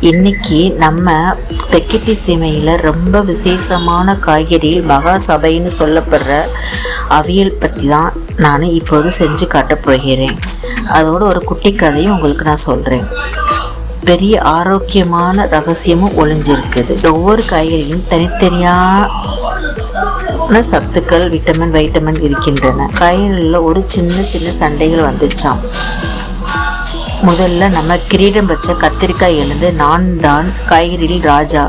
இன்னைக்கு நம்ம தெற்கத்தி சீமையில் ரொம்ப விசேஷமான காய்கறியில் மகா சபைன்னு சொல்லப்படுற அவியல் பற்றி தான் நான் இப்போது செஞ்சு காட்டப் போகிறேன். அதோட ஒரு குட்டி கதையும் உங்களுக்கு நான் சொல்கிறேன். பெரிய ஆரோக்கியமான ரகசியமும் ஒளிஞ்சிருக்குது. ஒவ்வொரு காய்கறியும் தனித்தனியான சத்துக்கள், வைட்டமின் இருக்கின்றன. காய்கறிகளில் ஒரு சின்ன சண்டைகள் வந்துச்சாம். முதல்ல நம்ம கிரீடம் வச்ச கத்திரிக்காய் எழுந்து, நான் தான் காய்கறியில் ராஜா,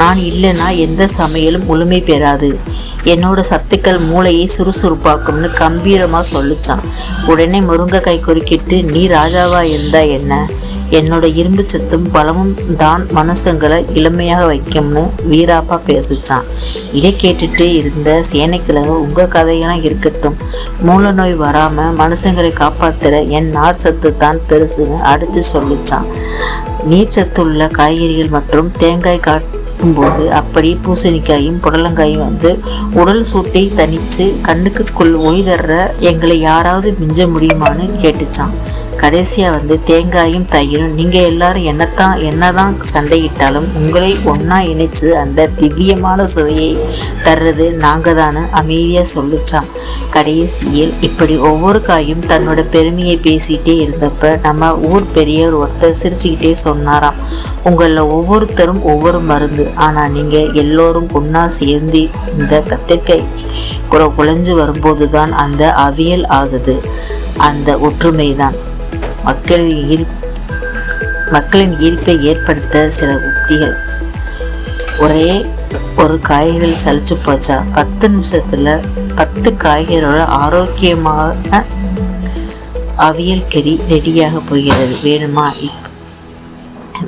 நான் இல்லைன்னா எந்த சமையலும் முழுமை பெறாது, என்னோட சத்துக்கள் மூளையை சுறுசுறுப்பாக்கும்னு கம்பீரமாக சொல்லிச்சான். உடனே முருங்கைக்காய் குறுக்கிட்டு, நீ ராஜாவா இருந்தா என்ன, என்னோட இரும்பு சத்தும் பலமும் தான் மனுஷங்களை இளமையாக வைக்கும்னு வீராப்பா பேசிச்சான். இதை கேட்டுட்டு இருந்த சேனைக்கிழங்கு, உங்கள் கதையெல்லாம் இருக்கட்டும், மூல நோய் வராமல் மனுஷங்களை காப்பாற்றுற என் நார் சத்து தான் பெருசுன்னு அடித்து சொல்லிச்சான். நீர் சத்துள்ள காய்கறிகள் மற்றும் தேங்காய் காட்டும்போது அப்படி பூசணிக்காயும் புடலங்காயும் வந்து உடல் சூட்டை தனித்து கண்ணுக்குள் ஒளி தர்ற எங்களை யாராவது மிஞ்ச முடியுமான்னு கேட்டுச்சான். கடைசியாக வந்து தேங்காயும் தயிரும், நீங்கள் எல்லாரும் என்னதான் சண்டையிட்டாலும் உங்களை ஒன்றா இணைச்சு அந்த திவ்யமான சுவையை தர்றது நாங்கள் தானே அமைதியாக சொல்லிச்சான். கடைசியில் இப்படி ஒவ்வொரு காயும் தன்னோட பெருமையை பேசிகிட்டே இருந்தப்ப நம்ம ஊர் பெரியவர் ஒருத்தர் சிரிச்சுக்கிட்டே சொன்னாராம், உங்களில் ஒவ்வொருத்தரும் ஒவ்வொரு மருந்து, ஆனால் நீங்கள் எல்லோரும் ஒன்றா சேர்ந்து இந்த கத்திரிக்காய் குழஞ்சு வரும்போது தான் அந்த அவியல் ஆகுது. அந்த ஒற்றுமை தான் மக்களின் ஈர்ப்பை ஏற்படுத்த சில உத்திகள். ஒரே ஒரு காய்கறி சலிச்சு போச்சா, 10 நிமிஷத்துல 10 காய்கறியோட ஆரோக்கியமான அவியல் கறி ரெடியாக போகிறது. வேணுமா?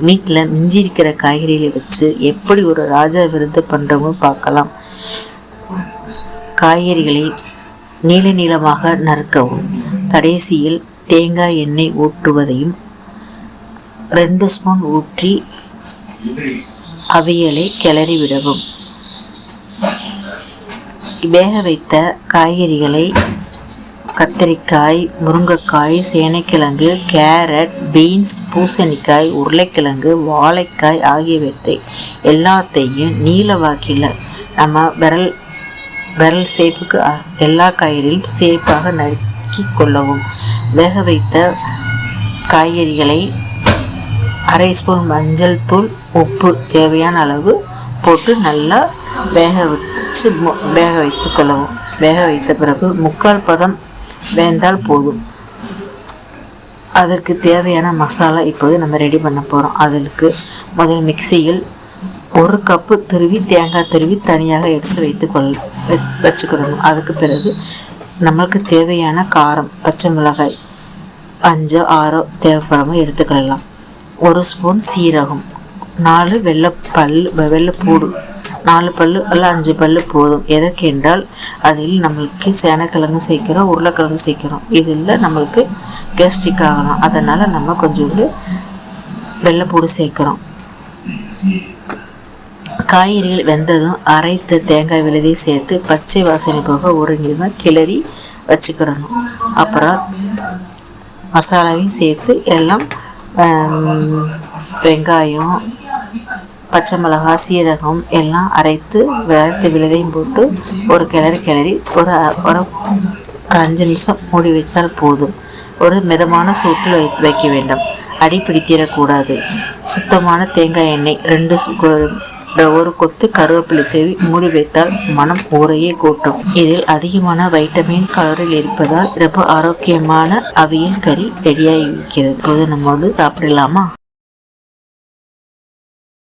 வீட்டில் மிஞ்சிருக்கிற காய்கறிகளை வச்சு எப்படி ஒரு ராஜா விருந்து பண்ணுறோமோ பார்க்கலாம். காய்கறிகளை நீளமாக நறுக்கவும். கடைசியில் தேங்காய் எண்ணெய் ஊற்றுவதையும் 2 ஸ்பூன் ஊற்றி அவியலை கிளறி விடவும். வேக வைத்த காய்கறிகளை கத்திரிக்காய், முருங்கைக்காய், சேனைக்கிழங்கு, கேரட், பீன்ஸ், பூசணிக்காய், உருளைக்கிழங்கு, வாழைக்காய் ஆகியவற்றை எல்லாத்தையும் நீல வாக்கில் நம்ம விரல் சேப்புக்கு எல்லா காய்கறியும் சேப்பாக நறுக்கி கொள்ளவும். வேக வைத்த காய்கறிகளை 1/2 ஸ்பூன் மஞ்சள் தூள், உப்பு தேவையான அளவு போட்டு நல்லா வேக வைத்து கொள்ளவும். வேக வைத்த பிறகு 3/4 பதம் வேந்தால் போதும். அதற்கு தேவையான மசாலா இப்போது நம்ம ரெடி பண்ண போகிறோம். அதற்கு முதல் மிக்சியில் 1 கப்பு தேங்காய் துருவி தனியாக எடுத்து வச்சுக்கிடணும். அதுக்கு பிறகு நம்மளுக்கு தேவையான காரம், பச்சை மிளகாய் 5-6 தேவைப்படாமல் எடுத்துக்கலாம். 1 ஸ்பூன் சீரகம், 4 வெள்ளைப்பூடு, 4 பல்லு அல்ல 5 பல்லு போதும். எதற்கு என்றால் அதில் நம்மளுக்கு சேனைக்கிழங்கு சேர்க்கிறோம், உருளைக்கிழங்கு சேர்க்கிறோம். இதில் நம்மளுக்கு கேஸ்ட்ரிக் ஆகலாம், அதனால் நம்ம கொஞ்சோண்டு வெள்ளைப்பூடு சேர்க்கிறோம். காய்கறிகள் வெந்ததும் அரைத்த தேங்காய் விழுதை சேர்த்து பச்சை வாசனை போக ஒரு நிமிடம் கிளறி வச்சுக்கிடணும். அப்புறம் மசாலாவையும் சேர்த்து எல்லாம் வெங்காயம், பச்சை மிளகாய், சீரகம் எல்லாம் அரைத்து விழுதையும் போட்டு ஒரு கிளறி ஒரு 5 நிமிஷம் மூடி வைத்தால் போதும். ஒரு மிதமான சூட்டில் வைக்க வேண்டும். அடி பிடித்திடக்கூடாது. சுத்தமான தேங்காய் எண்ணெய் 1 கொத்து கருவேப்பிலை தேவி மூடி வைத்தால் மனம் ஊரையே கூட்டும். இதில் அதிகமான வைட்டமின் கலோரில் இருப்பதால் ரொம்ப ஆரோக்கியமான அவியல் கறி ரெடியாகி இருக்கிறது. இப்போது நம்ம சாப்பிடலாமா?